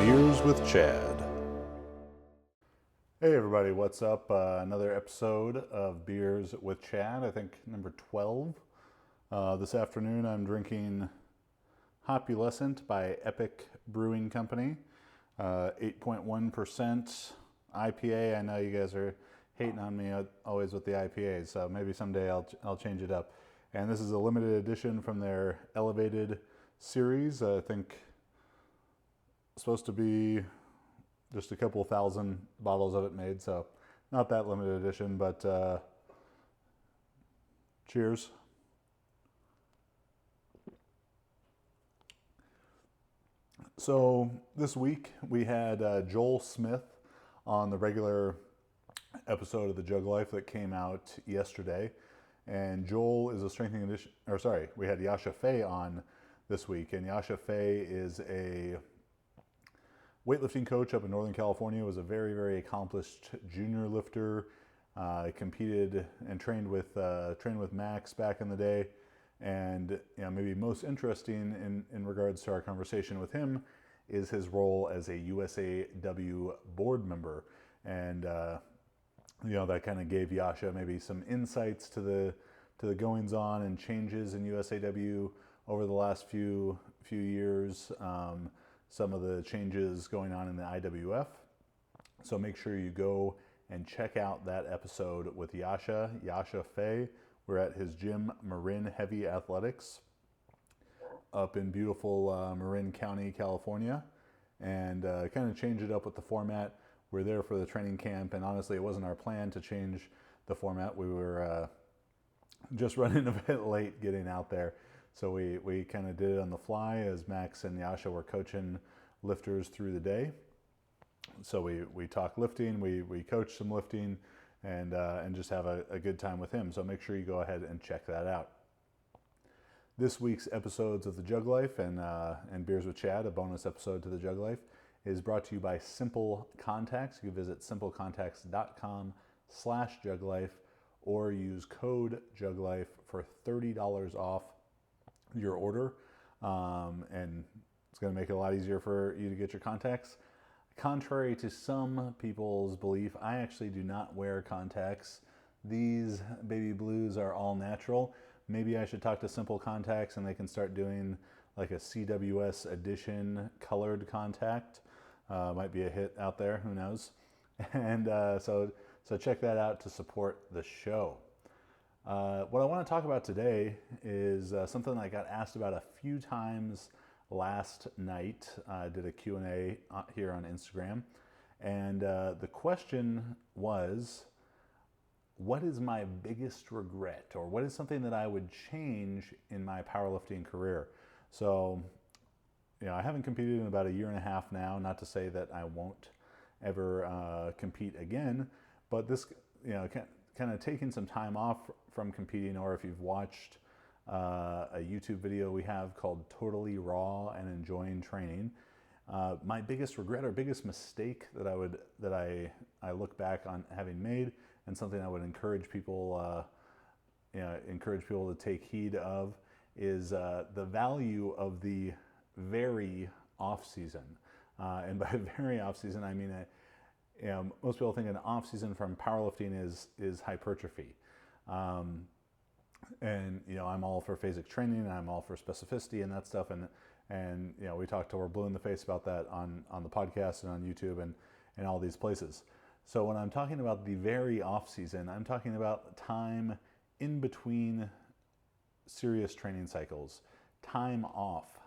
Beers with Chad. Hey everybody, what's up? Another episode of Beers with Chad, I think number 12. This afternoon I'm drinking Hopulent by Epic Brewing Company, 8.1% IPA. I know you guys are hating on me always with the IPAs, so maybe someday I'll change it up. And this is a limited edition from their Elevated series. I think it's supposed to be just a couple thousand bottles of it made, so not that limited edition, but cheers. So this week we had Joel Smith on the regular episode of the JuggLife that came out yesterday, and Joel is a strengthening edition, or sorry, we had Yasha Fay on this week, and Yasha Fay is a weightlifting coach up in Northern California. Was a very, very accomplished junior lifter. Competed and trained with Max back in the day. And maybe most interesting in regards to our conversation with him is his role as a USAW board member. And that kind of gave Yasha maybe some insights to the goings on and changes in USAW over the last few years. Some of the changes going on in the IWF. So make sure you go and check out that episode with Yasha Fay. We're at his gym, Marin Heavy Athletics, up in beautiful Marin County, California, and kind of change it up with the format. We're there for the training camp, and honestly, it wasn't our plan to change the format. We were just running a bit late getting out there. So we kind of did it on the fly as Max and Yasha were coaching lifters through the day. So we talk lifting, we coach some lifting, and just have a good time with him. So make sure you go ahead and check that out. This week's episodes of the JuggLife and Beers with Chad, a bonus episode to the JuggLife, is brought to you by Simple Contacts. You can visit simplecontacts.com/JuggLife or use code JuggLife for $30 off your order, and it's going to make it a lot easier for you to get your contacts. Contrary to some people's belief, I actually do not wear contacts. These baby blues are all natural. Maybe I should talk to Simple Contacts and they can start doing like a CWS edition colored contact. Might be a hit out there, who knows. And so check that out to support the show. What I want to talk about today is something I got asked about a few times last night. I did a Q&A here on Instagram, and the question was, what is my biggest regret, or what is something that I would change in my powerlifting career? So, I haven't competed in about a year and a half now, not to say that I won't ever compete again, but this, kind of taking some time off from competing, or if you've watched a YouTube video we have called Totally Raw and Enjoying Training, my biggest regret or biggest mistake that I look back on having made, and something I would encourage people to take heed of, is the value of the very off season. And by very off season, I mean most people think an off season from powerlifting is hypertrophy, and I'm all for phasic training, and I'm all for specificity and that stuff, and we talked till we're blue in the face about that on the podcast and on YouTube and all these places. So when I'm talking about the very off season, I'm talking about time in between serious training cycles, time off,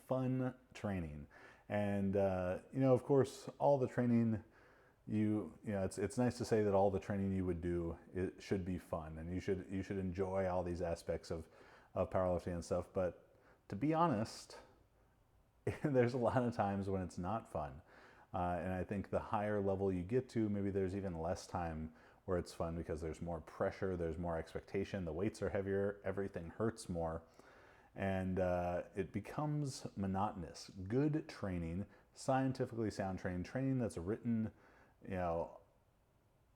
fun training, and of course all the training. It's nice to say that all the training you would do should be fun, and you should enjoy all these aspects of powerlifting and stuff. But to be honest, there's a lot of times when it's not fun, and I think the higher level you get to, maybe there's even less time where it's fun, because there's more pressure, there's more expectation, the weights are heavier, everything hurts more, and it becomes monotonous. Good training, scientifically sound training that's written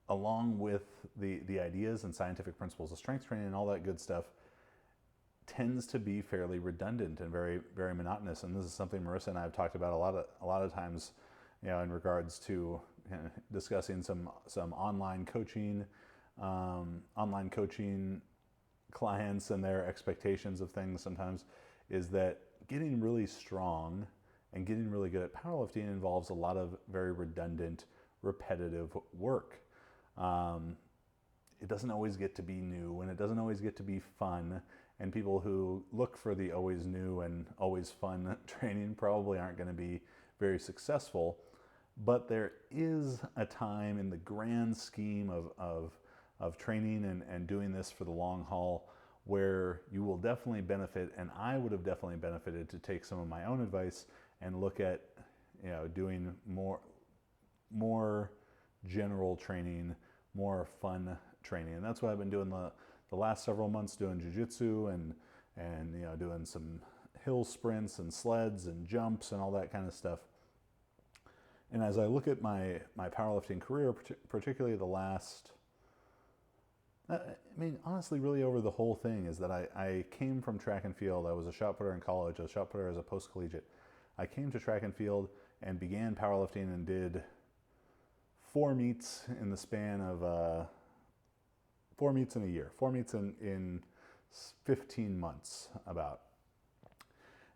along with the ideas and scientific principles of strength training and all that good stuff, tends to be fairly redundant and very, very monotonous. And this is something Marissa and I have talked about a lot of times, in regards to discussing some online coaching clients and their expectations of things sometimes, is that getting really strong and getting really good at powerlifting involves a lot of very redundant, repetitive work. It doesn't always get to be new, and it doesn't always get to be fun. And people who look for the always new and always fun training probably aren't going to be very successful. But there is a time in the grand scheme of training and doing this for the long haul where you will definitely benefit, and I would have definitely benefited to take some of my own advice and look at doing more general training, more fun training. And that's what I've been doing the last several months, doing jiu-jitsu and doing some hill sprints and sleds and jumps and all that kind of stuff. And as I look at my powerlifting career, particularly the last, honestly, really over the whole thing, is that I came from track and field. I was a shot putter in college, a shot putter as a post-collegiate. I came to track and field and began powerlifting and did 4 meets in the span of 4 meets in a year, 4 meets in 15 months about.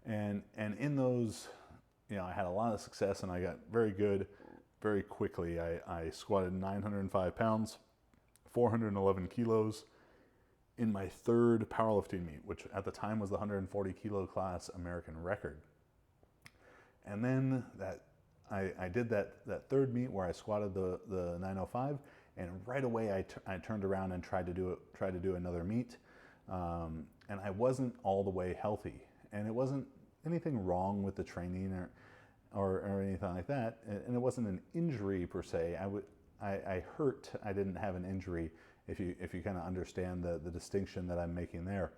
And in those, I had a lot of success and I got very good very quickly. I squatted 905 pounds, 411 kilos in my third powerlifting meet, which at the time was the 140 kilo class American record. And then I did that third meet where I squatted the 905, and right away I turned around and tried to do another meet, and I wasn't all the way healthy, and it wasn't anything wrong with the training or anything like that, and it wasn't an injury per se. I hurt. I didn't have an injury. If you kind of understand the distinction that I'm making there.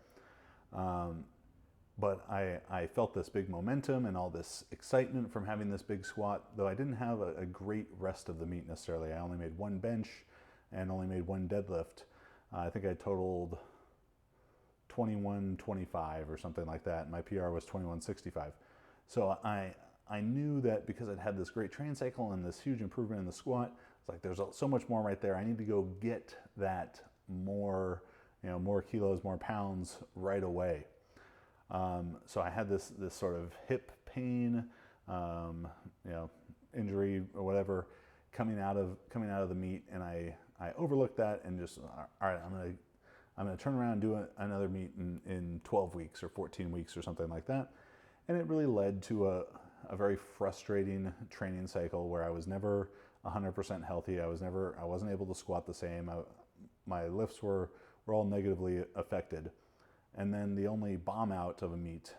But I felt this big momentum and all this excitement from having this big squat, though I didn't have a great rest of the meet necessarily. I only made 1 bench and only made 1 deadlift. I think I totaled 21.25 or something like that. My PR was 21.65. So I knew that because I'd had this great training cycle and this huge improvement in the squat, it's like there's so much more right there. I need to go get that more kilos, more pounds right away. So I had this sort of hip pain, injury or whatever coming out of the meet, and I overlooked that and just, all right, I'm gonna turn around and do another meet in 12 weeks or 14 weeks or something like that. And it really led to a very frustrating training cycle where I was never 100% healthy. I wasn't able to squat the same. My lifts were all negatively affected. And then the only bomb out of a meet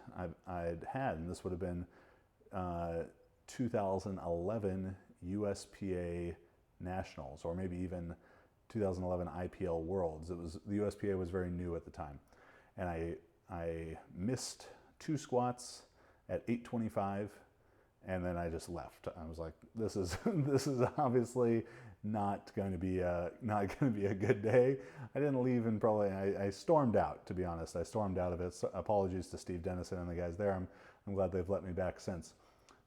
I'd had, and this would have been 2011 USPA Nationals, or maybe even 2011 IPL Worlds. The USPA was very new at the time, and I missed 2 squats at 825, and then I just left. I was like, this is obviously not going to be a good day. I didn't leave, and probably I stormed out, to be honest. I stormed out of it. So apologies to Steve Dennison and the guys there. I'm glad they've let me back since.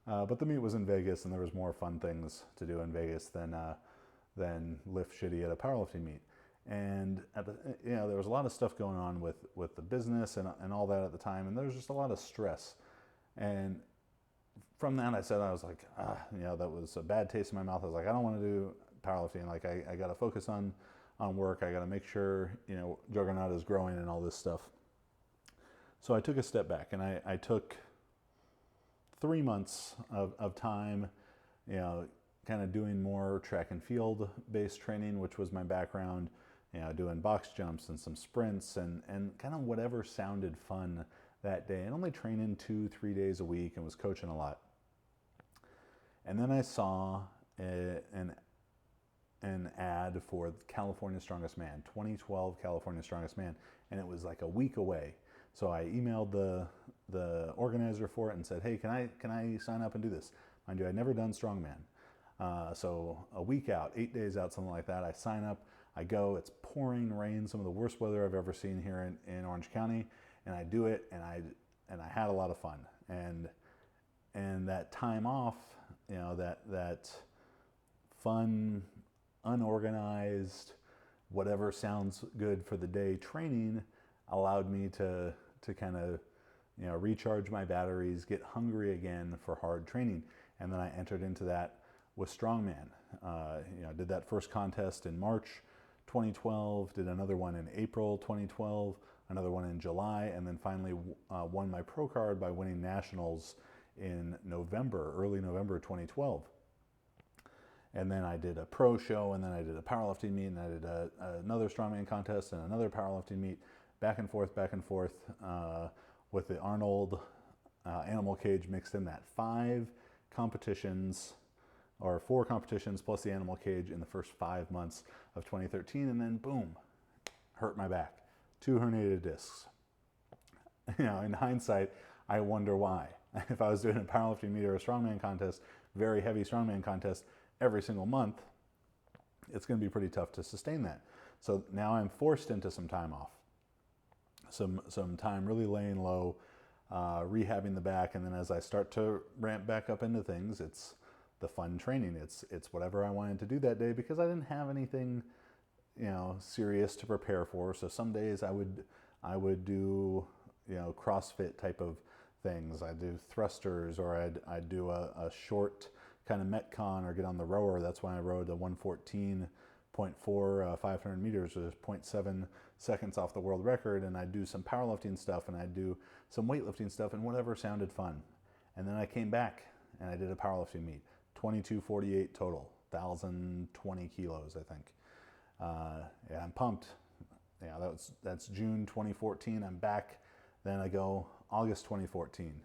But the meet was in Vegas, and there was more fun things to do in Vegas than lift shitty at a powerlifting meet. And there was a lot of stuff going on with the business and all that at the time, and there was just a lot of stress. And from that, I was like, that was a bad taste in my mouth. I was like, I don't want to do powerlifting. Like, I got to focus on work. I got to make sure, Juggernaut is growing and all this stuff. So I took a step back, and I took 3 months of time, kind of doing more track and field based training, which was my background, doing box jumps and some sprints and kind of whatever sounded fun that day, and only training 2-3 days a week, and was coaching a lot. And then I saw an ad for California's Strongest Man, 2012 California's Strongest Man, and it was like a week away. So I emailed the organizer for it and said, hey, can I sign up and do this? Mind you, I'd never done strongman. So a week out, 8 days out, something like that, I sign up, I go, it's pouring rain, some of the worst weather I've ever seen here in Orange County. and I do it, and I had a lot of fun. And that time off, that fun, unorganized, whatever sounds good for the day training allowed me to kind of recharge my batteries, get hungry again for hard training. And then I entered into that with strongman. Did that first contest in March 2012, did another one in April 2012, another one in July, and then finally won my pro card by winning nationals in early November 2012. And then I did a pro show, and then I did a powerlifting meet, and I did another strongman contest and another powerlifting meet, back and forth, with the Arnold animal cage mixed in that. 4 competitions plus the animal cage in the first 5 months of 2013, and then boom, hurt my back. 2 herniated discs. In hindsight, I wonder why. If I was doing a powerlifting meet or a strongman contest, very heavy strongman contest, every single month, it's going to be pretty tough to sustain that. So now I'm forced into some time off, some time really laying low, rehabbing the back, and then as I start to ramp back up into things, it's the fun training. It's whatever I wanted to do that day, because I didn't have anything serious to prepare for. So some days I would do CrossFit type of things. I'd do thrusters, or I'd do a short kind of Metcon, or get on the rower. That's why I rode the 114.4 500 meters, which is 0.7 seconds off the world record. And I'd do some powerlifting stuff, and I'd do some weightlifting stuff, and whatever sounded fun. And then I came back and I did a powerlifting meet, 22:48 total, 1,020 kilos, I think. Yeah, I'm pumped. Yeah, that's June 2014. I'm back. Then I go August 2014,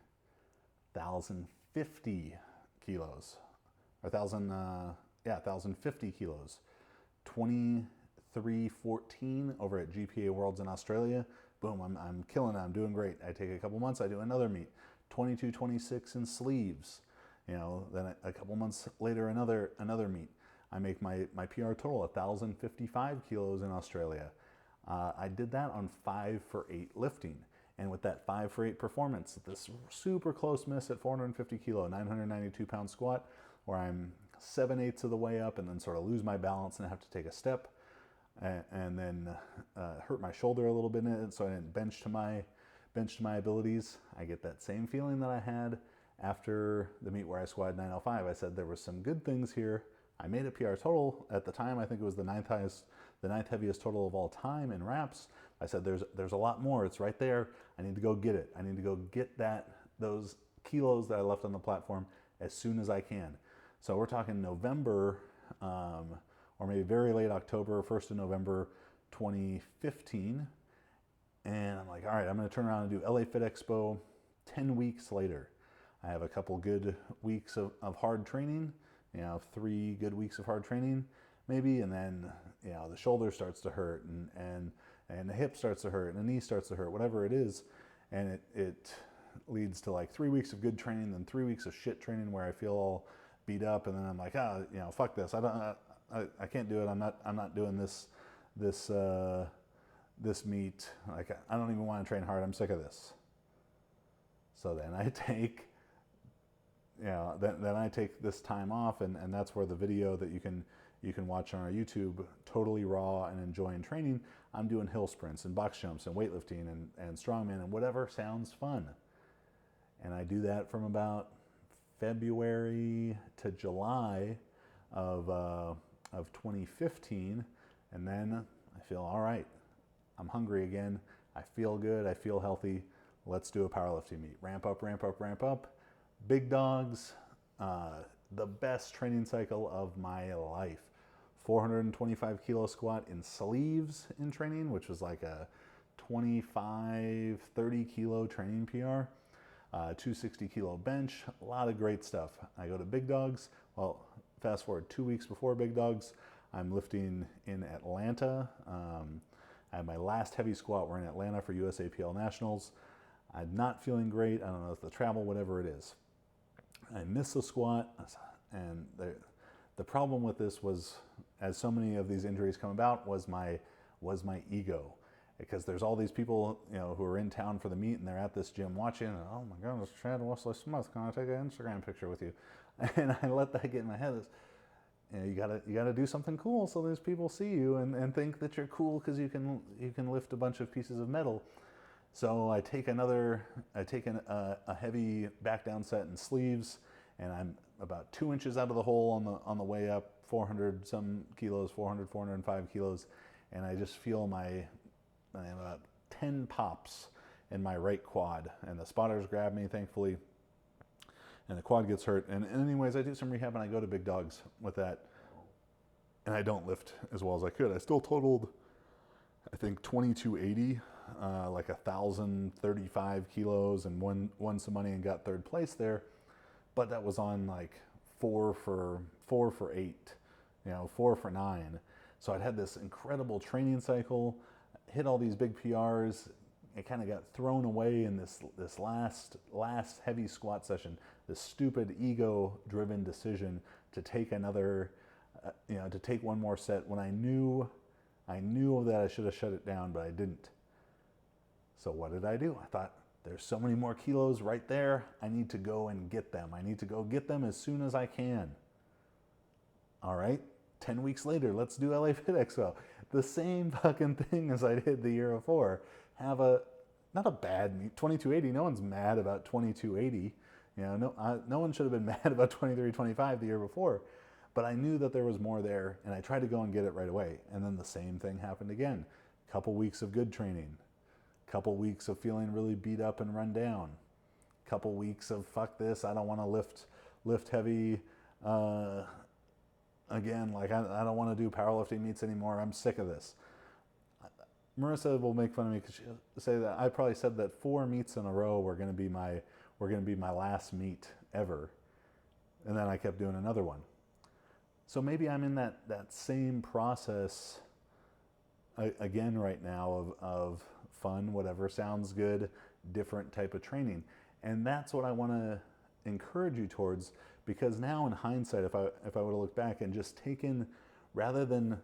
1,050 kilos, or 1,050 kilos, 23:14 over at GPA Worlds in Australia. Boom, I'm killing it. I'm doing great. I take a couple months. I do another meet, 22:26 in sleeves. Then a couple months later, another meet. I make my PR total, 1,055 kilos in Australia. I did that on 5 for 8 lifting. And with that 5 for 8 performance, this super close miss at 450 kilo, 992 pound squat, where I'm 7/8 of the way up and then sort of lose my balance and have to take a step, and then hurt my shoulder a little bit in it, so I didn't bench to my abilities. I get that same feeling that I had after the meet where I squatted 905. I said there was some good things here. I made a PR total at the time. I think it was the ninth heaviest total of all time in reps. I said there's a lot more. It's right there. I need to go get it. I need to go get those kilos that I left on the platform as soon as I can. So we're talking November, or maybe very late October, 1st of November 2015. And I'm like, all right, I'm going to turn around and do LA Fit Expo 10 weeks later. I have a couple good weeks of hard training, 3 good weeks of hard training maybe, and then the shoulder starts to hurt, and the hip starts to hurt, and the knee starts to hurt, whatever it is, and it leads to like 3 weeks of good training, then 3 weeks of shit training where I feel all beat up, and then I'm like, fuck this, I can't do it. I'm not doing this meet. Like, I don't even want to train hard. I'm sick of this. So then I take then I take this time off, and that's where the video that you can watch on our YouTube, totally raw and enjoying training. I'm doing hill sprints and box jumps and weightlifting and strongman and whatever sounds fun. And I do that from about February to July of 2015, and then I feel all right. I'm hungry again. I feel good. I feel healthy. Let's do a powerlifting meet. Ramp up, ramp up, ramp up. Big dogs, the best training cycle of my life. 425 kilo squat in sleeves in training, which was like a 25, 30 kilo training PR. 260 kilo bench, a lot of great stuff. I go to Big Dogs. Well, fast forward 2 weeks before Big Dogs, I'm lifting in Atlanta. I had my last heavy squat. We're in Atlanta for USAPL Nationals. I'm not feeling great. I don't know if the travel, whatever it is. I missed the squat, and the problem with this was, as so many of these injuries come about, was my ego. because there's all these people, who are in town for the meet and they're at this gym watching, and oh my God, it's Chad Wesley Smith. Can I take an Instagram picture with you? And I let that get in my head. You gotta do something cool so those people see you and think that you're cool because you can lift a bunch of pieces of metal. So I take a heavy back down set and sleeves, and I'm about 2 inches out of the hole on the way up, 400 some kilos, 405 kilos, and I just feel I have about 10 pops in my right quad, and the spotters grab me, thankfully, and the quad gets hurt. And anyways, I do some rehab and I go to Big Dogs with that, and I don't lift as well as I could. I still totaled, I think, 2280, like 1,035 kilos, and won some money and got third place there. But that was on like 4 for 8, 4 for 9. So I'd had this incredible training cycle, hit all these big PRs. It kind of got thrown away in this last heavy squat session. This stupid ego-driven decision to take another, to take one more set when I knew that I should have shut it down, but I didn't. So what did I do? I thought, there's so many more kilos right there. I need to go and get them. I need to go get them as soon as I can. All right, 10 weeks later, let's do LA Fit Expo. The same fucking thing as I did the year before. Have not a bad meet, 2280. No one's mad about 2280. No one should have been mad about 2325 the year before. But I knew that there was more there, and I tried to go and get it right away. And then the same thing happened again. Couple weeks of good training. Couple weeks of feeling really beat up and run down. Couple weeks of fuck this, I don't want to lift heavy again. Like I don't want to do powerlifting meets anymore. I'm sick of this. Marissa will make fun of me because she'll say that I probably said that 4 meets in a row were going to be my last meet ever, and then I kept doing another one. So maybe I'm in that same process again right now of fun, whatever sounds good, different type of training. And that's what I want to encourage you towards, because now in hindsight, if I were to look back and just taken, rather than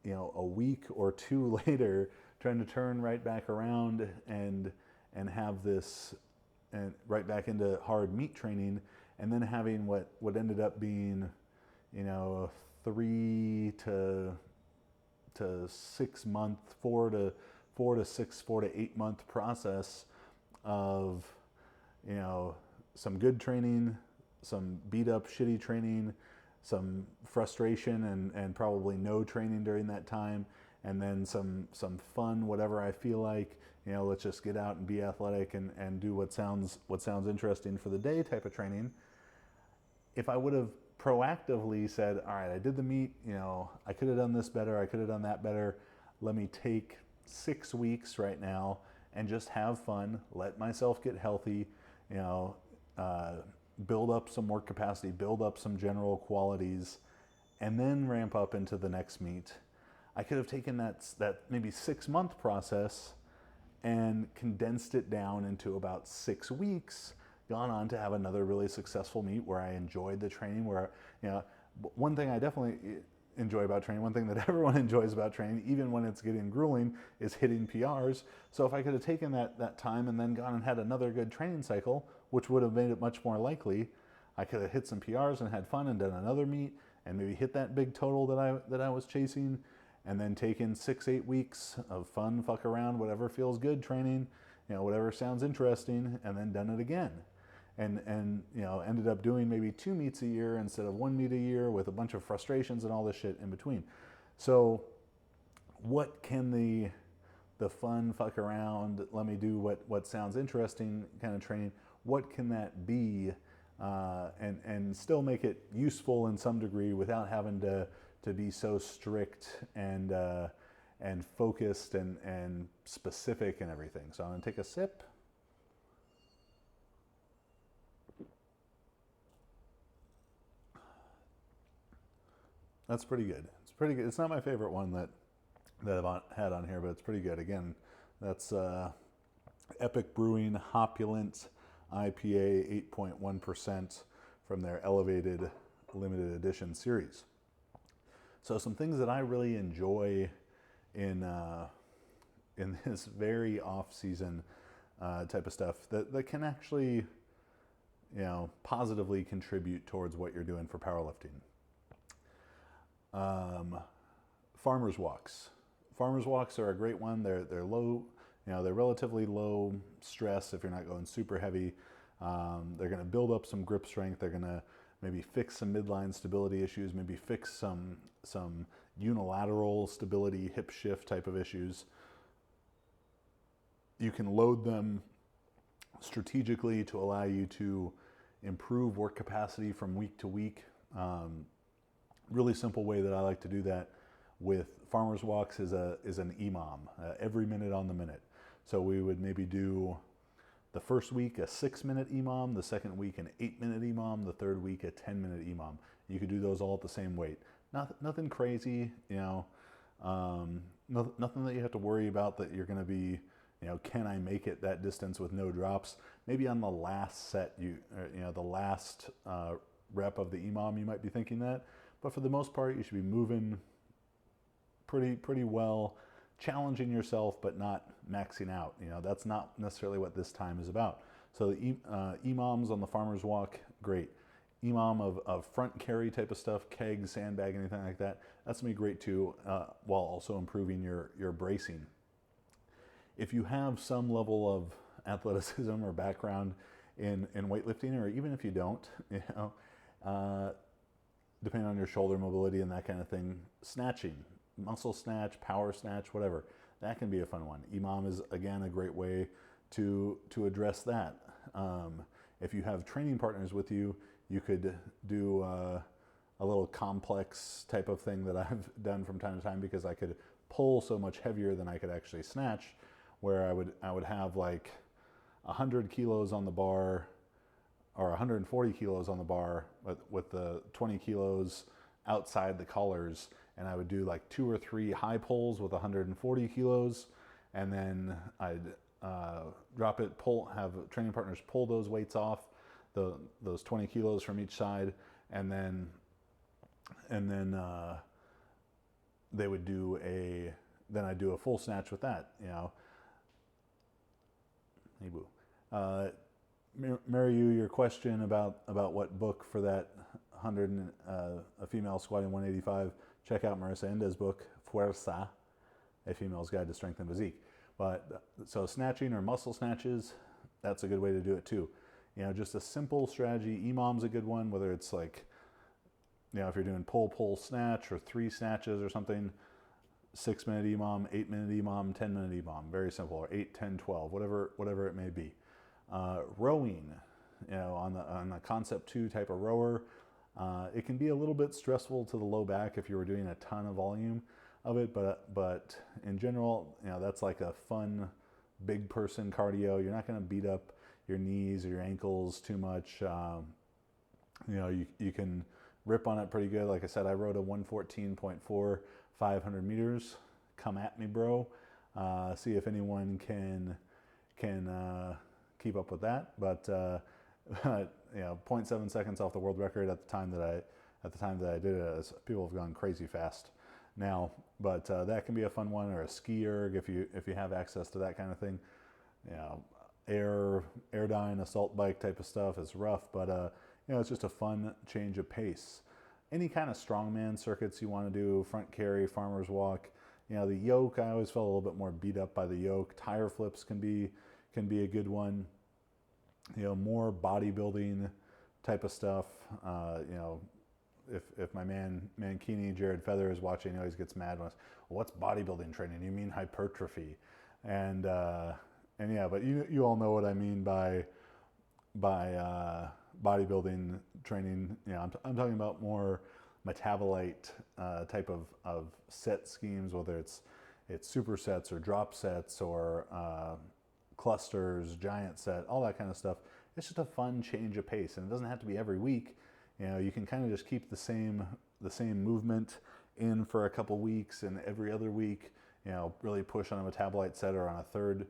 a week or 2 later trying to turn right back around and have this and right back into hard meat training, and then having what ended up being a 3 to 6 month, 4 to 8 month process of some good training, some beat up shitty training, some frustration and probably no training during that time, and then some fun, whatever I feel like, let's just get out and be athletic and do what sounds interesting for the day type of training. If I would have proactively said, all right, I did the meet, I could have done this better, I could have done that better, let me take 6 weeks right now and just have fun, let myself get healthy, build up some work capacity, build up some general qualities, and then ramp up into the next meet. I could have taken that maybe 6 month process and condensed it down into about 6 weeks, gone on to have another really successful meet where I enjoyed the training, where, one thing I definitely enjoy about training, one thing that everyone enjoys about training, even when it's getting grueling, is hitting PRs. So if I could have taken that time and then gone and had another good training cycle, which would have made it much more likely, I could have hit some PRs and had fun and done another meet and maybe hit that big total that I was chasing, and then taken 6-8 weeks of fun, fuck around, whatever feels good training, whatever sounds interesting, and then done it again. And ended up doing maybe 2 meets a year instead of 1 meet a year, with a bunch of frustrations and all this shit in between. So what can the fun, fuck around, let me do what sounds interesting kind of training, what can that be, and still make it useful in some degree without having to be so strict and focused and specific and everything. So I'm gonna take a sip. That's pretty good. It's pretty good. It's not my favorite one that I've had on here, but it's pretty good. Again, that's Epic Brewing Hopulent IPA 8.1% from their Elevated Limited Edition series. So some things that I really enjoy in in this very off-season type of stuff that can actually, positively contribute towards what you're doing for powerlifting. Farmers walks. Farmers walks are a great one. They're low, they're relatively low stress if you're not going super heavy. They're going to build up some grip strength. They're going to maybe fix some midline stability issues, maybe fix some unilateral stability, hip shift type of issues. You can load them strategically to allow you to improve work capacity from week to week. Really simple way that I like to do that with farmers walks is an EMOM, every minute on the minute. So we would maybe do the first week a 6-minute EMOM, the second week an 8-minute EMOM, the third week a 10-minute EMOM. You could do those all at the same weight. Nothing crazy, nothing that you have to worry about that you're going to be, can I make it that distance with no drops? Maybe on the last set, the last rep of the EMOM, you might be thinking that. But for the most part, you should be moving pretty well, challenging yourself, but not maxing out. That's not necessarily what this time is about. So the EMOMs on the farmer's walk, great. EMOM of front carry type of stuff, keg, sandbag, anything like that, that's gonna be great too, while also improving your bracing. If you have some level of athleticism or background in weightlifting, or even if you don't, depending on your shoulder mobility and that kind of thing, snatching, muscle snatch, power snatch, whatever, that can be a fun one. EMOM is, again, a great way to address that. If you have training partners with you, you could do a little complex type of thing that I've done from time to time, because I could pull so much heavier than I could actually snatch, where I would have like 100 kilos on the bar, or 140 kilos on the bar with the 20 kilos outside the collars, and I would do like 2 or 3 high pulls with 140 kilos, and then I'd drop it, have training partners pull those weights off, those 20 kilos from each side, and then they would do I'd do a full snatch with that, Hey boo. Mariu, your question about what book for that 100 a female squatting 185, check out Marissa Endez's book, Fuerza, A Female's Guide to Strength and Physique. But so snatching or muscle snatches, that's a good way to do it too. Just a simple strategy. EMOM's a good one, whether it's like, if you're doing pull, snatch, or 3 snatches or something, 6-minute EMOM, 8-minute EMOM, 10-minute EMOM, very simple, or 8, 10, 12, whatever it may be. Rowing, on the Concept 2 type of rower, it can be a little bit stressful to the low back if you were doing a ton of volume of it, but in general, that's like a fun big person cardio. You're not going to beat up your knees or your ankles too much. You can rip on it pretty good. Like I said, I rode a 114.4 500 meters. Come at me, bro. See if anyone can keep up with that. But 0.7 seconds off the world record at the time that I did it. People have gone crazy fast now, but that can be a fun one, or a ski erg if you have access to that kind of thing. Airdyne, assault bike type of stuff is rough, but it's just a fun change of pace. Any kind of strongman circuits you want to do, front carry, farmer's walk. The yoke, I always felt a little bit more beat up by the yoke. Tire flips can be a good one. More bodybuilding type of stuff. If my man Mankini, Jared Feather, is watching, he always gets mad when what's bodybuilding training? You mean hypertrophy? And yeah, but you all know what I mean by bodybuilding training. I'm talking about more metabolite type of set schemes, whether it's supersets or drop sets or clusters, giant set, all that kind of stuff. It's just a fun change of pace, and it doesn't have to be every week. You can kind of just keep the same movement in for a couple weeks, and every other week, really push on a metabolite set, or on a third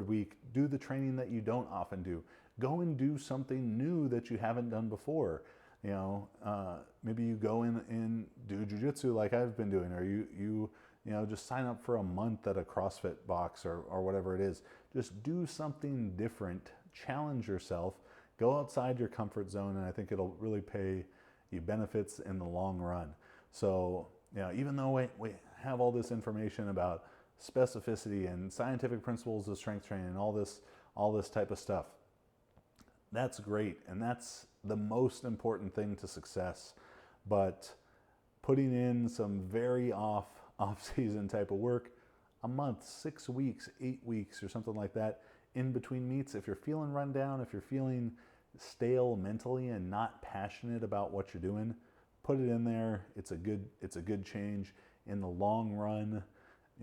week, do the training that you don't often do. Go and do something new that you haven't done before. Maybe you go in and do jiu-jitsu like I've been doing, or you just sign up for a month at a CrossFit box or whatever it is. Just do something different, challenge yourself, go outside your comfort zone, and I think it'll really pay you benefits in the long run. So, even though we have all this information about specificity and scientific principles of strength training and all this type of stuff, that's great, and that's the most important thing to success. But putting in some very off-season type of work, a month, 6 weeks, 8 weeks, or something like that, in between meets, if you're feeling run down, if you're feeling stale mentally and not passionate about what you're doing, put it in there. It's a good change in the long run.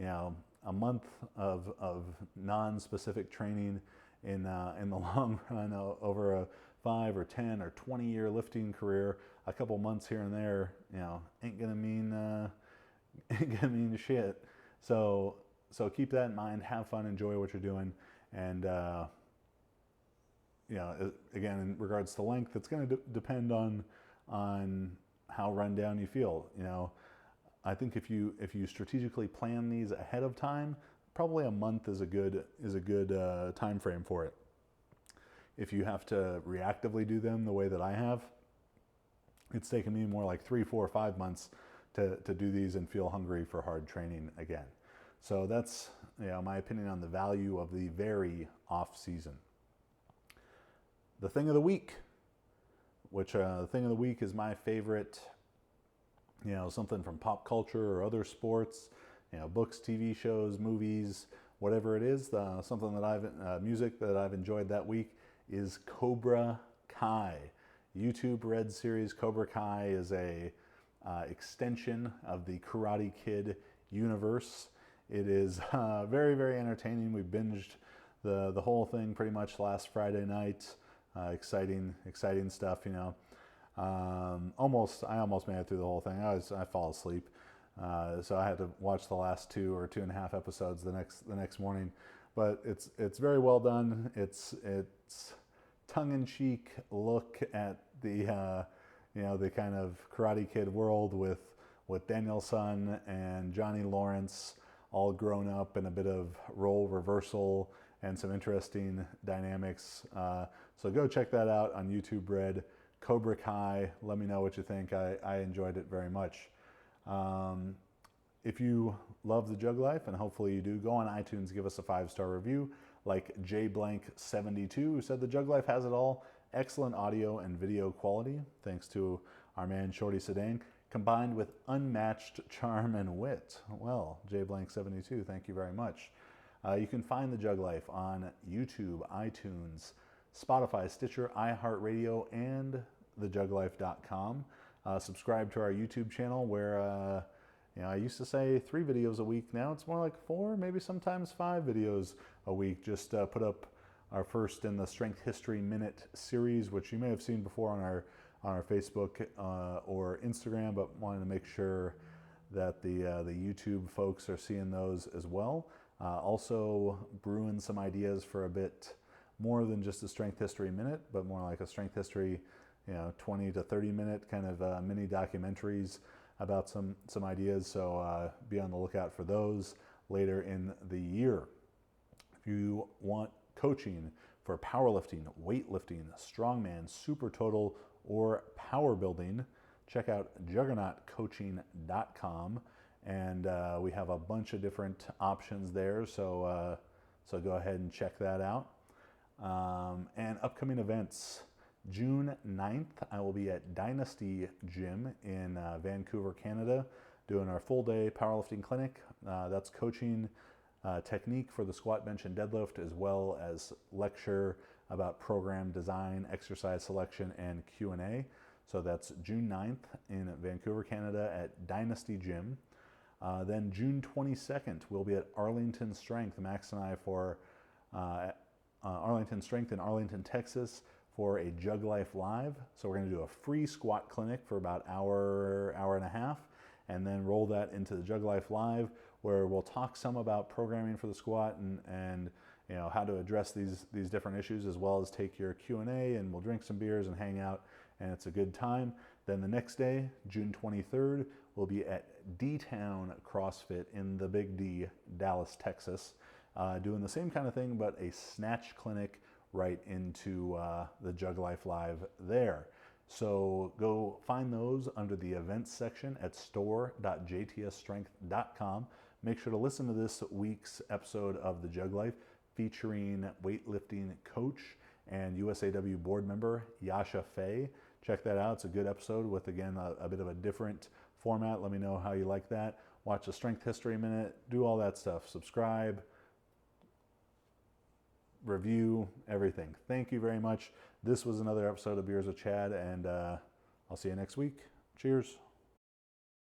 A month of non-specific training in the long run over a 5 or 10 or 20 year lifting career, a couple months here and there, ain't gonna mean shit. So keep that in mind. Have fun, enjoy what you're doing, and again, in regards to length, it's going to depend on how run down you feel. I think if you strategically plan these ahead of time, probably a month is a good time frame for it. If you have to reactively do them the way that I have, it's taken me more like 3, 4, 5 months to do these and feel hungry for hard training again. So that's my opinion on the value of the very off season. The thing of the week, which the thing of the week is my favorite, something from pop culture or other sports, books, TV shows, movies, whatever it is. Something that music that I've enjoyed that week is Cobra Kai. YouTube Red series. Cobra Kai is a extension of the Karate Kid universe. It is very, very entertaining. We binged the whole thing pretty much last Friday night. Exciting stuff, I almost made it through the whole thing. I fall asleep, so I had to watch the last 2 or 2.5 episodes the next morning. But it's very well done. It's tongue-in-cheek look at the the kind of Karate Kid world with Daniel-san and Johnny Lawrence all grown up, and a bit of role reversal and some interesting dynamics. So go check that out on YouTube Red, Cobra Kai. Let me know what you think. I enjoyed it very much. If you love the JuggLife, and hopefully you do, go on iTunes, give us a 5-star review, like JBlank72, who said the JuggLife has it all. Excellent audio and video quality, thanks to our man Shorty Sedan, combined with unmatched charm and wit. Well, JBlank72, thank you very much. You can find the JuggLife on YouTube, iTunes, Spotify, Stitcher, iHeartRadio, and thejugglife.com. Subscribe to our YouTube channel, where I used to say 3 videos a week. Now it's more like 4, maybe sometimes 5 videos a week. Just put up our first in the Strength History Minute series, which you may have seen before on our Facebook or Instagram, but wanted to make sure that the YouTube folks are seeing those as well. Also brewing some ideas for a bit more than just a Strength History Minute, but more like a Strength History 20 to 30 minute kind of mini documentaries about some ideas. So be on the lookout for those later in the year. If you want coaching for powerlifting, weightlifting, strongman, super total, or power building, check out juggernautcoaching.com, and we have a bunch of different options there. So go ahead and check that out. And upcoming events. June 9th, I will be at Dynasty Gym in Vancouver, Canada, doing our full day powerlifting clinic. That's coaching technique for the squat, bench, and deadlift, as well as lecture about program design, exercise selection, and Q&A. So that's June 9th in Vancouver, Canada at Dynasty Gym. Then June 22nd, we'll be at Arlington Strength, Max and I, for Arlington Strength in Arlington, Texas, for a JuggLife Live. So we're going to do a free squat clinic for about an hour and a half, and then roll that into the JuggLife Live, where we'll talk some about programming for the squat and how to address these different issues, as well as take your Q&A, and we'll drink some beers and hang out, and it's a good time. Then the next day, June 23rd, we'll be at D-Town CrossFit in the Big D, Dallas, Texas, doing the same kind of thing, but a snatch clinic right into the JuggLife Live there. So go find those under the events section at store.jtsstrength.com. Make sure to listen to this week's episode of the JuggLife featuring weightlifting coach and USAW board member Yasha Fay. Check that out. It's a good episode with, again, a bit of a different format. Let me know how you like that. Watch the Strength History Minute. Do all that stuff. Subscribe, review, everything. Thank you very much. This was another episode of Beers with Chad, and I'll see you next week. Cheers.